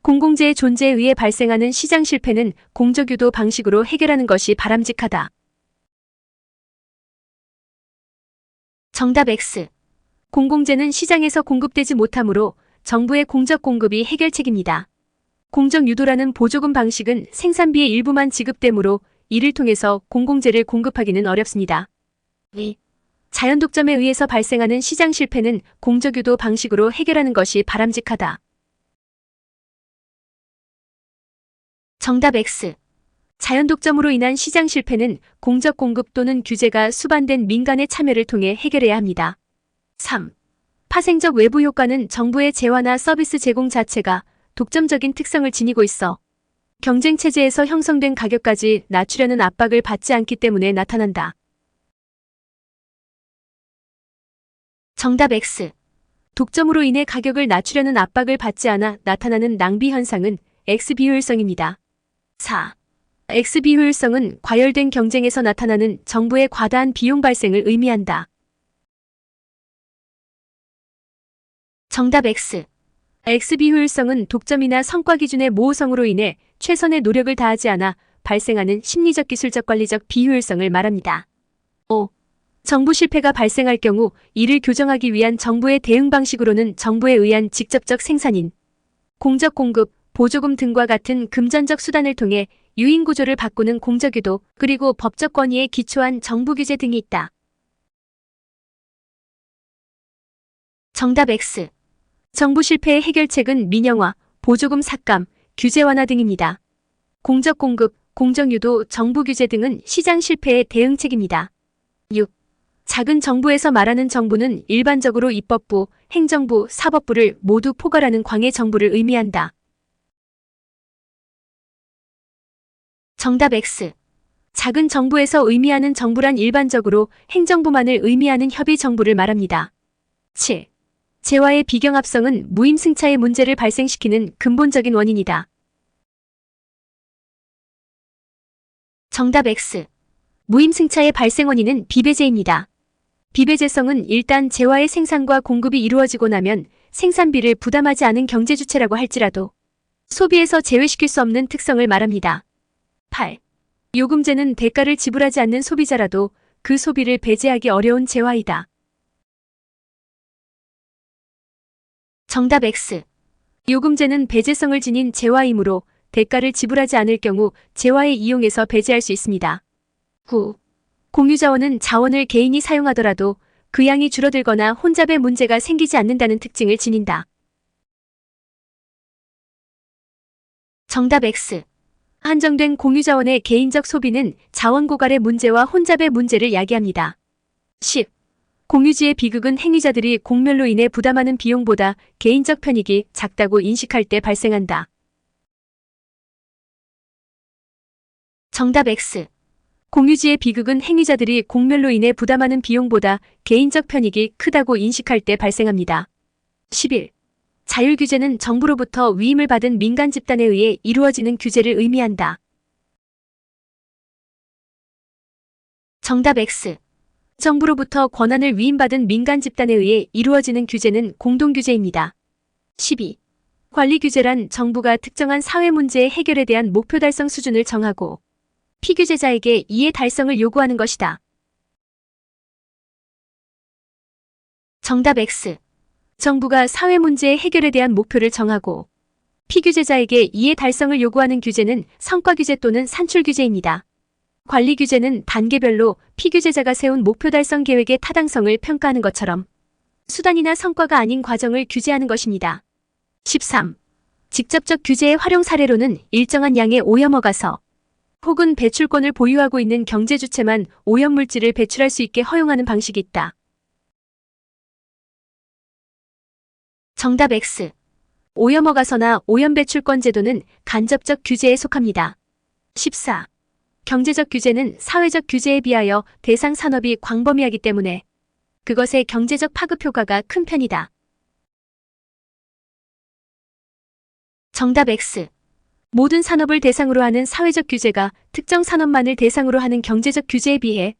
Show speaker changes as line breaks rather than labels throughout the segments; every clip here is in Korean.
공공재의 존재에 의해 발생하는 시장 실패는 공적유도 방식으로 해결하는 것이 바람직하다. 정답 X. 공공재는 시장에서 공급되지 못하므로 정부의 공적 공급이 해결책입니다. 공적유도라는 보조금 방식은 생산비의 일부만 지급되므로 이를 통해서 공공재를 공급하기는 어렵습니다. 2. 자연독점에 의해서 발생하는 시장 실패는 공적유도 방식으로 해결하는 것이 바람직하다. 정답 X. 자연독점으로 인한 시장 실패는 공적 공급 또는 규제가 수반된 민간의 참여를 통해 해결해야 합니다. 3. 파생적 외부 효과는 정부의 재화나 서비스 제공 자체가 독점적인 특성을 지니고 있어 경쟁체제에서 형성된 가격까지 낮추려는 압박을 받지 않기 때문에 나타난다. 정답 X. 독점으로 인해 가격을 낮추려는 압박을 받지 않아 나타나는 낭비 현상은 X비효율성입니다. 4. X비효율성은 과열된 경쟁에서 나타나는 정부의 과다한 비용 발생을 의미한다. 정답 X. X비효율성은 독점이나 성과 기준의 모호성으로 인해 최선의 노력을 다하지 않아 발생하는 심리적 기술적 관리적 비효율성을 말합니다. 5. 정부 실패가 발생할 경우 이를 교정하기 위한 정부의 대응 방식으로는 정부에 의한 직접적 생산인, 공적 공급, 보조금 등과 같은 금전적 수단을 통해 유인 구조를 바꾸는 공적유도, 그리고 법적 권위에 기초한 정부 규제 등이 있다. 정답 X. 정부 실패의 해결책은 민영화, 보조금 삭감, 규제 완화 등입니다. 공적 공급, 공정유도, 정부 규제 등은 시장 실패의 대응책입니다. 6. 작은 정부에서 말하는 정부는 일반적으로 입법부, 행정부, 사법부를 모두 포괄하는 광해 정부를 의미한다. 정답 X. 작은 정부에서 의미하는 정부란 일반적으로 행정부만을 의미하는 협의 정부를 말합니다. 7. 재화의 비경합성은 무임승차의 문제를 발생시키는 근본적인 원인이다. 정답 X. 무임승차의 발생 원인은 비배제입니다. 비배제성은 일단 재화의 생산과 공급이 이루어지고 나면 생산비를 부담하지 않은 경제주체라고 할지라도 소비에서 제외시킬 수 없는 특성을 말합니다. 8. 요금제는 대가를 지불하지 않는 소비자라도 그 소비를 배제하기 어려운 재화이다. 정답 X. 요금제는 배제성을 지닌 재화이므로 대가를 지불하지 않을 경우 재화의 이용에서 배제할 수 있습니다. 9. 공유자원은 자원을 개인이 사용하더라도 그 양이 줄어들거나 혼잡의 문제가 생기지 않는다는 특징을 지닌다. 정답 X. 한정된 공유자원의 개인적 소비는 자원 고갈의 문제와 혼잡의 문제를 야기합니다. 10. 공유지의 비극은 행위자들이 공멸로 인해 부담하는 비용보다 개인적 편익이 작다고 인식할 때 발생한다. 정답 X. 공유지의 비극은 행위자들이 공멸로 인해 부담하는 비용보다 개인적 편익이 크다고 인식할 때 발생합니다. 11. 자율규제는 정부로부터 위임을 받은 민간 집단에 의해 이루어지는 규제를 의미한다. 정답 X. 정부로부터 권한을 위임받은 민간 집단에 의해 이루어지는 규제는 공동규제입니다. 12. 관리규제란 정부가 특정한 사회 문제의 해결에 대한 목표 달성 수준을 정하고 피규제자에게 이의 달성을 요구하는 것이다. 정답 X. 정부가 사회 문제의 해결에 대한 목표를 정하고 피규제자에게 이의 달성을 요구하는 규제는 성과규제 또는 산출규제입니다. 관리규제는 단계별로 피규제자가 세운 목표 달성 계획의 타당성을 평가하는 것처럼 수단이나 성과가 아닌 과정을 규제하는 것입니다. 13. 직접적 규제의 활용 사례로는 일정한 양의 오염허가서 혹은 배출권을 보유하고 있는 경제주체만 오염물질을 배출할 수 있게 허용하는 방식이 있다. 정답 X. 오염허가서나 오염배출권 제도는 간접적 규제에 속합니다. 14. 경제적 규제는 사회적 규제에 비하여 대상 산업이 광범위하기 때문에 그것의 경제적 파급 효과가 큰 편이다. 정답 X. 모든 산업을 대상으로 하는 사회적 규제가 특정 산업만을 대상으로 하는 경제적 규제에 비해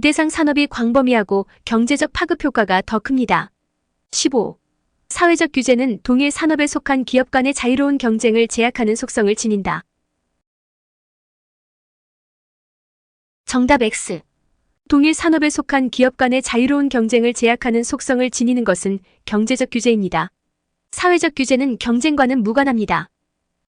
대상 산업이 광범위하고 경제적 파급 효과가 더 큽니다. 15. 사회적 규제는 동일 산업에 속한 기업 간의 자유로운 경쟁을 제약하는 속성을 지닌다. 정답 X. 동일 산업에 속한 기업 간의 자유로운 경쟁을 제약하는 속성을 지니는 것은 경제적 규제입니다. 사회적 규제는 경쟁과는 무관합니다.